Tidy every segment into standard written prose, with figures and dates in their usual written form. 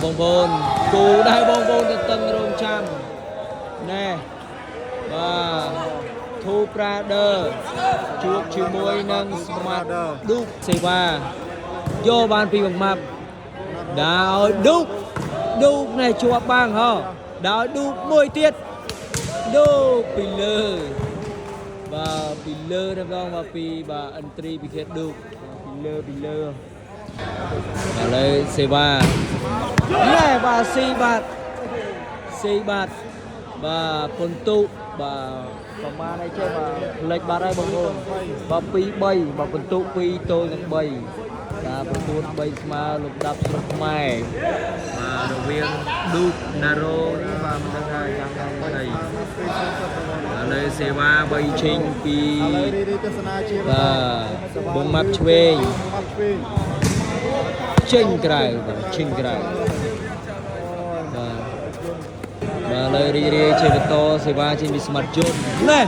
បងប្អូនគូដែរបងប្អូនទៅតឹងរងចាំណែបាទធូប្រាដឺជួបជាមួយនឹងស្មាតឌូកសេវ៉ាយកបានពីបង្មាប់ដល់ឌូកនេះជាប់បាំងហ៎ដល់ឌូកមួយទៀតឌូកពីលើបាទពីលើម្ដងមកពីបាទអិនត្រីពីខេតឌូកពីលើឥឡូវសេវ៉ាណែបាទស៊ីបាត់បាទពុនតុបាទប្រមាណអីចេះបាទផ្លេចបាត់ហើយបងប្អូនបាទ2-3បាទពុនតុ2ទល់នឹង3បាទប្រកួត3ស្មើលំដាប់ស្រុកខ្មែរបាទរវាងឌូកណារ៉ូនេះបាទមិនដឹងថាយ៉ាងណាទេឥឡូវសេវ៉ាបីឈិញពីបាទបងម៉ាប់ឆ្វេងចេញក្រៅបាទបាទលើរីជាបន្តសេវាចេញពីស្មាត់ជុំណែ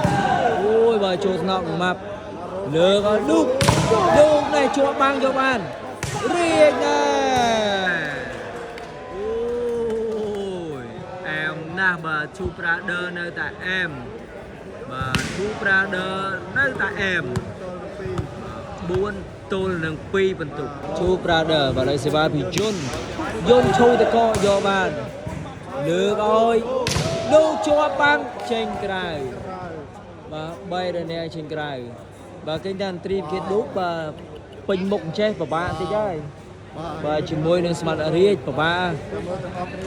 អូយបាទចូលថ្នាក់ម៉ាប់លើកឲ្យឌូកនេះជាប់បាំងយកបានរៀងណែអូយអែមណាស់បាទឈូប្រាដឺនៅតែអែមបាទឈូប្រាដឺនៅតែអែម4ទល់នឹង2បន្ទុកឈូប្រាដឺបាទលើសេវាពីយន្តឈូតកយកបានលើកឲ្យឌូកជាប់បាំងចេញក្រៅបាទ3រនាក់ចេញក្រៅបាទគេថាត្រីគេឌូកបាទពេញមុខអញ្ចេះពិបាកតិចហើយបាទជាមួយនឹងស្មាត់រាជពិបាក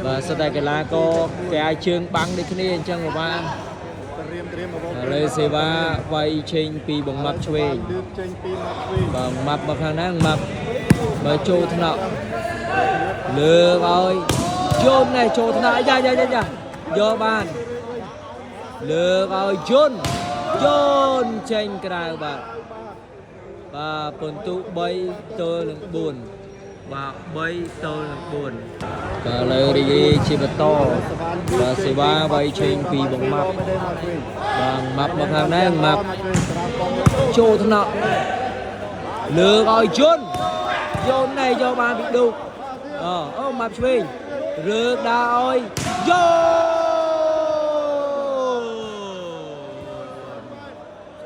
បាទសិតតែកីឡាករគេឲ្យជើងបាំងដូចគ្នាអញ្ចឹងពិបាកលើសេវាវាយចេញពីបងម៉ាប់ឆ្វេងបាទម៉ាប់មកខាងហ្នឹងម៉ាប់បើចូលថ្នាក់លើកឲ្យយន្តនេះចូលថ្នាក់យ៉ាយកបានលើកឲ្យយន្តចេញក្រៅបាទពិន្ទុ3ទល់នឹង4បាទ3ទល់នឹង4បាទលើរីជាបន្តបាទសេវាវាយចេញពីបងម៉ាប់បាទម៉ាប់មកខាងហ្នឹងម៉ាប់ចូលថ្នាក់លើកឲ្យយន្តនេះយកបានពីឌូកអូម៉ាប់ឆ្វេងរើដល់ឲ្យ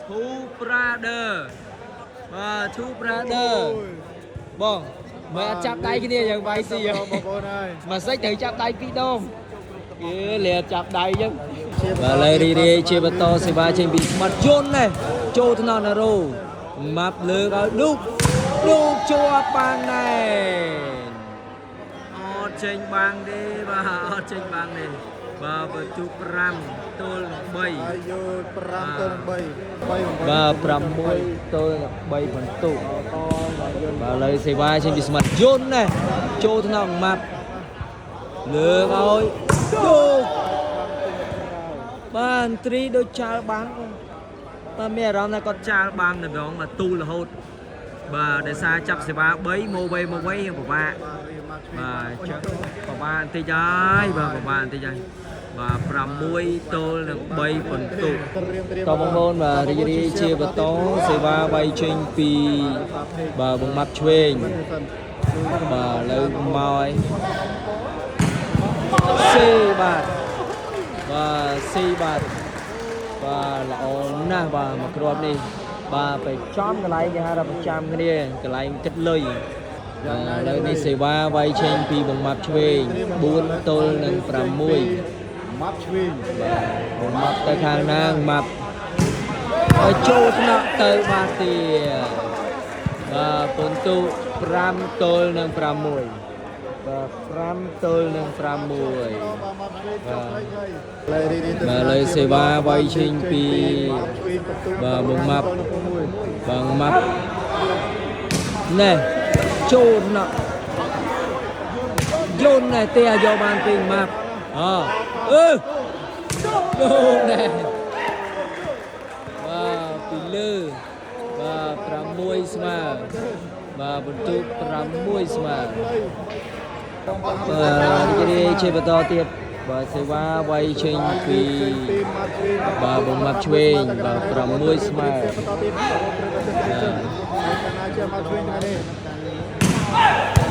ធូប្រាដឺបាទធូប្រាដឺបងមើលអត់ចាប់ដៃគ្នាយ៉ាងវាយស៊ីបងប្អូនហើយមកសិចត្រូវចាប់ដៃ2ដងគេលាចាប់ដៃអញ្ចឹងបាទលើរីជាបន្តសេវាចេញពីស្មាត់យន្តនេះចូលថ្នាក់ណារ៉ូម៉ាប់លើកឲ្យឌូកជាប់បានដែរចេញបាំងទេបាទអត់ចេញបាំងទេបាទបន្ទុក5ទល់នឹង3យក5ទល់នឹង3បាទ6ទល់នឹង3បន្ទុកបាទលើសេវាចេញពីស្មាត់យន្តណាចូលថ្នាក់ម៉ាប់លើកឲ្យឌូកបាទត្រីដូចចាល់បាំងបាទមានអារម្មណ៍ថាគាត់ចាល់បាំងតែម្ដងបាទទូលរហូតបាទដោយសារចាប់សេវា3មកវិញពិបាកបាទចឹងប្រហែលបន្តិចហើយបាទប្រហែលបន្តិចហើយបាទ6ទល់នឹង3បន្ទុកតបងប្អូនបាទរីជាបន្តសេវាវាយចេញពីបាទបងម៉ាប់ឆ្វេងបាទលើមកឲ្យស៊ីបាទល្អណាស់បាទមកគ្រាប់នេះបាទไปចំកន្លែងគេហៅថាប្រចាំគ្នាកន្លែងគិតលុយឥឡូវនេះសេវាវាយចេញពីបងម៉ាប់ឆ្វេង4ទល់នឹង6ម៉ាប់ឆ្វេងបាទបងម៉ាប់ទៅខាងណាងម៉ាប់ឲ្យចូលថ្នាក់ទៅបាទទៀតបាទពិន្ទុ5ទល់នឹង6បាទ5ទល់នឹង6បាទលើសេវាវាយចេញពីបាទបងម៉ាប់ណែចូលណាយន្តនេះទេយកបានពីម៉ាប់ចូលណែបាទពីលើបាទ6ស្មើបាទបន្ទុក6ស្មើបាទរីជាបន្តទៀតបាទសេវាវាយចេញពីបាទបងម៉ាប់ឆ្វេងបាទ6ស្មើ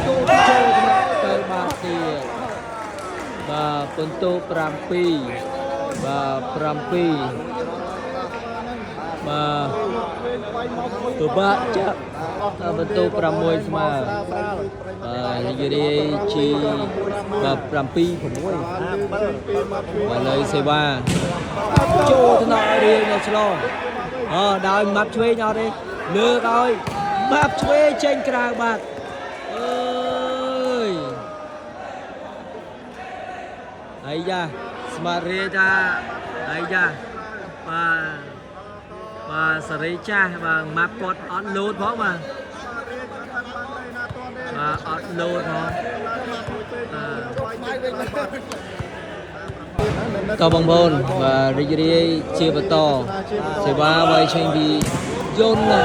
ចូលទៅបាទទៀត và phân tô Prampi và Prampi và tụi bạn chắc phân tô Pramui mà như đi chi và Prampi của mũi và lời C3 chỗ thế nào đi nhà slow đào map thuê nhau đi lừa rồi map thuê trên trang bạc ơi ấy da Smarita ấy da và Saricha và map code upload phó mà upload thôi tàu bằng bồn và Rigiri chia vào to sẽ ba bay trên bị John này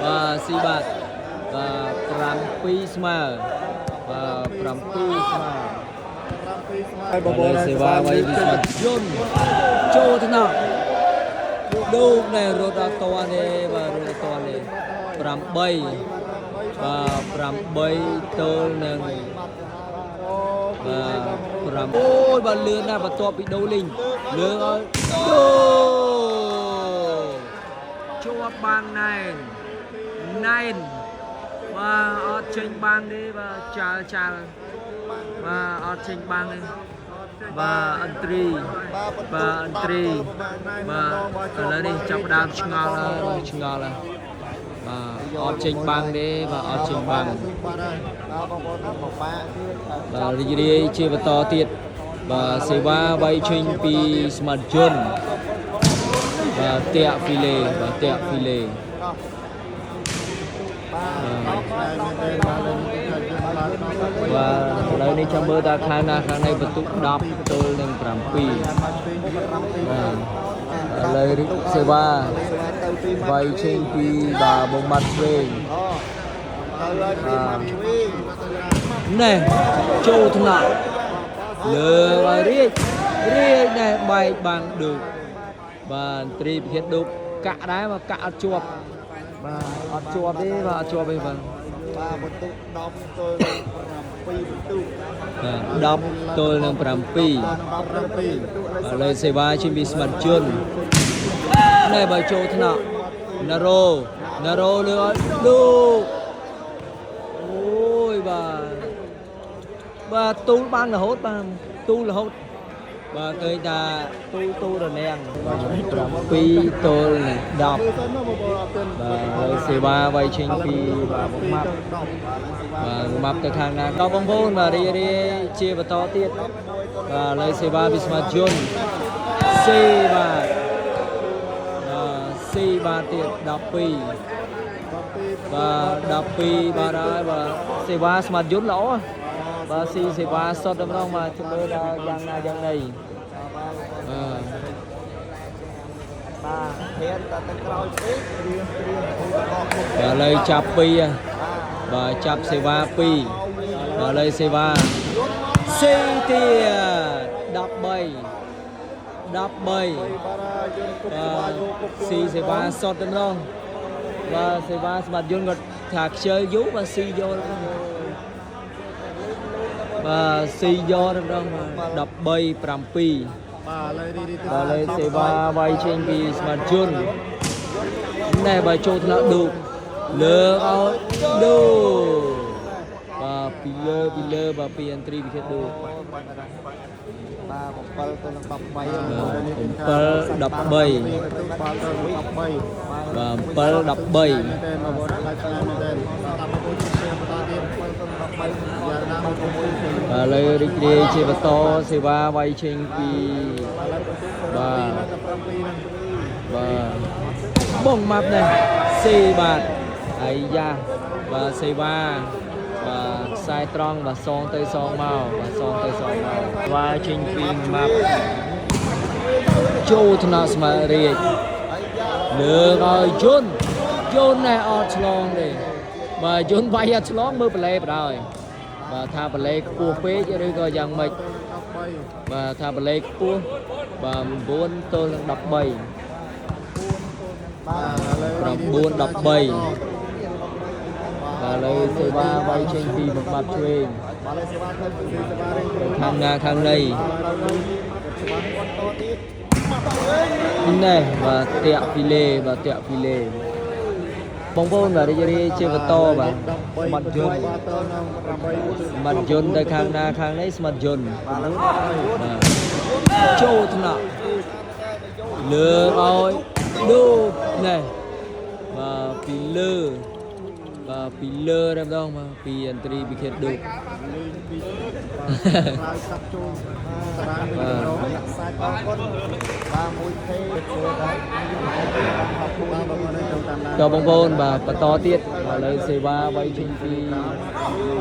và Sibat và Prampi Smile và Prampi Smile và sẽ ba bay bị John cho thế nào đâu này Rodatone và Rodatone Prampi và Prampi tôi nâng và Pram ôi bà lươn này và to bị đấu linh lươn ơi cho bang này và ở trên bang đi và chà và ở trên bang đi và entry và ở đây đi trong đám chừng là ở trên bang đi và ở trên bang và đi chia vào to tiệt và C3 bay trên pi smart john và tẹo phi lê và lời này trong bơ ta khai na khang này vật tụ đập tôi nên Prampi lời C3 bay trên pi và bông mặt về này châu thân nào lừa và riêng này bay bằng được và tri hiện được cả đá mà cả chuột và chuột đi và chuột đi vâng đọc tôi là Prampi lên C3 trên bị smart chun này bài châu thân nào Naro lừa đu ôi bà tu ban là hốt tu là hốt và người ta tu rồi nè Prampi tôi đọc và C3 bay trên pi và bóng map từ thang nào đọc bóng vôn và đi chia vào to tiết và lấy C3 bị smart john C3 tiết đọc pi và đọc pi và đó và C3 smart john lỗ và C3 shot đâm rong mà chúng tôi là dân này và lấy chắp pi và chắp C3 pi và lấy C3 C tia đập bay và C3 shot đâm rong và C3 smart john gật thạc chơi vú và C vô và si do đập bay Prampi và lên C3 bay trên pi smart john này bài châu nó được lừa ơi đủ và pillar và pi entry bị chết được đập bay và đập bay và lấy đi chơi vào to C3 bay trên pi và bông map này C3 ấy da và C3 và sai tròn và son tới son màu và son tới son màu và trên pi map châu thna smart lừa rồi John này outlaw đi và John bay outlaw mơ play rồi và tha play cua phế chứ đi coi rằng mệt và tha play cua và bốn tôi đập bay buôn đập bay và lấy C3 bay trên pi một mặt thuyền ខាងណាខាងនេះនេះបាទតាក់ពីលេបាទតាក់ពីលេបងប្អូនបាទរីករាយជាបន្តបាទស្មាត់យន្តស្មាត់យន្តទៅខាងណាខាងនេះស្មាត់យន្តបាទចូលថ្នាក់លើឲ្យដូបនេះបាទពីលើបាទពីលើតែម្ដងបាទពីអន្តរីពីខេតដូបតើបងប្អូនបាទបន្តទៀតឥឡូវសេវាវាយចេញពី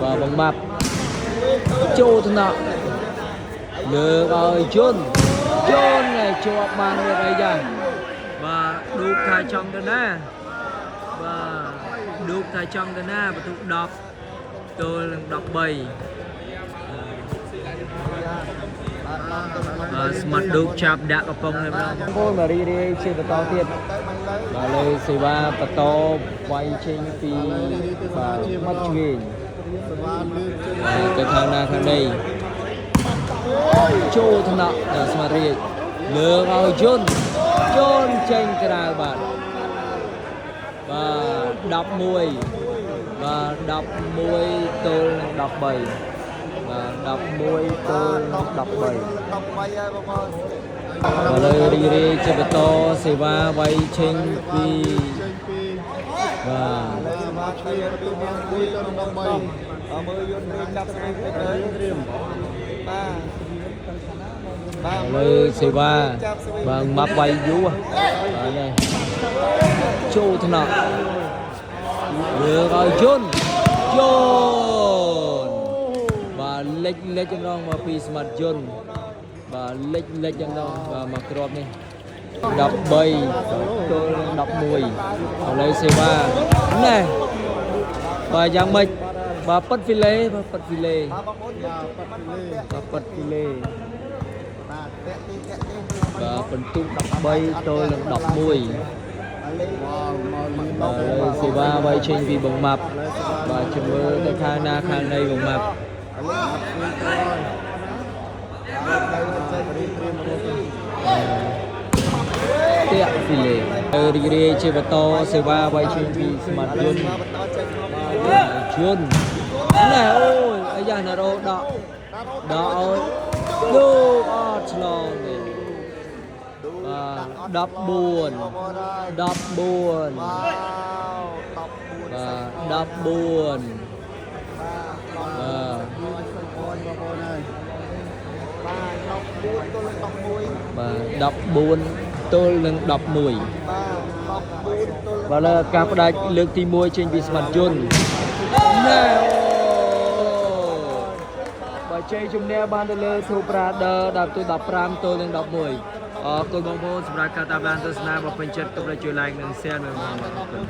បាទបងម៉ាប់ចូលថ្នាក់លើកឲ្យជន់ជាប់បានវាអីចាបាទឌូបថាចង់ទៅណាបាទឌូបថាចង់ទៅណាបន្ទុក10ទល់នឹង13ស្មាត់ឌូបចាប់ដាក់កំប៉ុងនេះបងប្អូនបាទរីករាយជាបន្តទៀតបាទលើសេវាបន្តវាយចេញពីបាទមាត់ឆ្វេងទៅខាងណាខាងនេះចូលថ្នាក់ស្មាត់រាជលើកឲ្យជន់ចេញក្រៅបាទ11បាទ11ទល់នឹង13បាទ11ទល់នឹង13ហើយបងប្អូនឥឡូវរីករាយជាបន្តសេវាវាយឆេងពីបាទមើលយន្តរៀងចាប់ស្វែងទៅត្រៀមបាទលើសេវាបាទម៉ាប់វាយយូរបាទនេះចូលថ្នាក់លើកឲ្យជន់បាទលេចចម្ដងមកពីស្មាត់យន្តបាទលេចចម្ដងបាទមកគ្រាប់នេះ13ទល់នឹង11ឥឡូវសេវាណែបាទយ៉ាងម៉េចបាទប៉ិតហ្វីលេបាទប៉ិតហ្វីលេបាទបន្ទុក13ទល់នឹង11បាទសេវាវាយចេញពីបងម៉ាប់បាទជំរឿទៅខាងណាខាងណីបងម៉ាប់តាក់ហ្វីលេរីករាយជាបន្តសេវាវាយចេញពីស្មាត់យន្តជន់ណែអូយអាយ៉ាណារោដកឲ្យដូបអត់ឆ្លងទេបាទ14បាទ14បាទ14ទល់នឹង11បាទលើការផ្ដាច់លើកទី1ចេញពីស្មាត់យន្តណែបាទជ័យជំនះបានទៅលើធូប្រាដឺដល់ទៅ15ទល់នឹង11អរគុណបងប្អូនសម្រាប់ការតាមដានទស្សនាបើពេញចិត្តទុកឲ្យជួយ like និង share នៅបងប្អូន